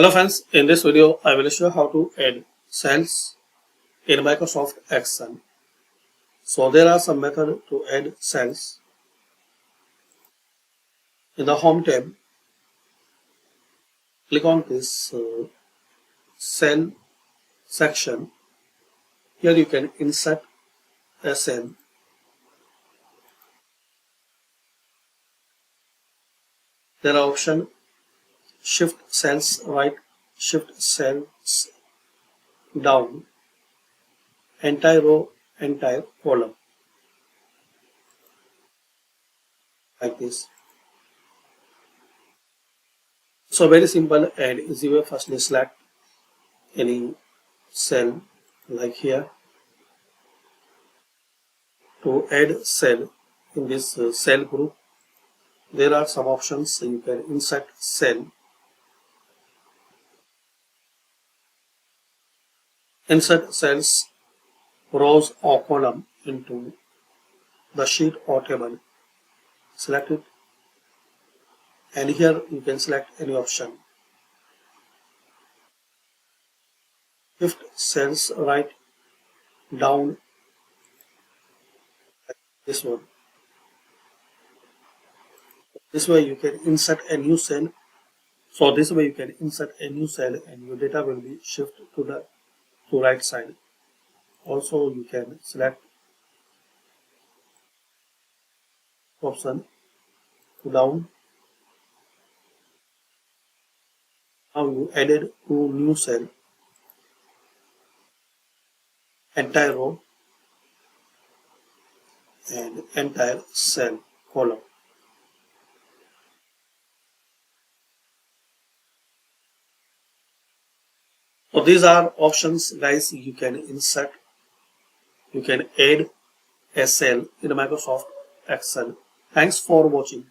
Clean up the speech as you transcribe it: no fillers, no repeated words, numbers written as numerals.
Hello friends, in this video I will show you how to add cells in Microsoft Excel. So there are some methods to add cells. In the Home tab, click on this cell section. Here you can insert a cell. There are options shift cells right, shift cells down, entire row, entire column, like this. So very simple and easy way. Firstly select any cell like here. To add cell in this cell group, there are some options. You can insert cell, insert cells, rows or column into the sheet or table. Select it, and here you can select any option. Shift cells right, down, like this one. This way you can insert a new cell. So this way you can insert a new cell and your data will be shifted to the right side. Also you can select option to down. Now you added two new cell, entire row and entire cell column. So these are options, guys. You can insert, you can add a cell in Microsoft Excel. Thanks for watching.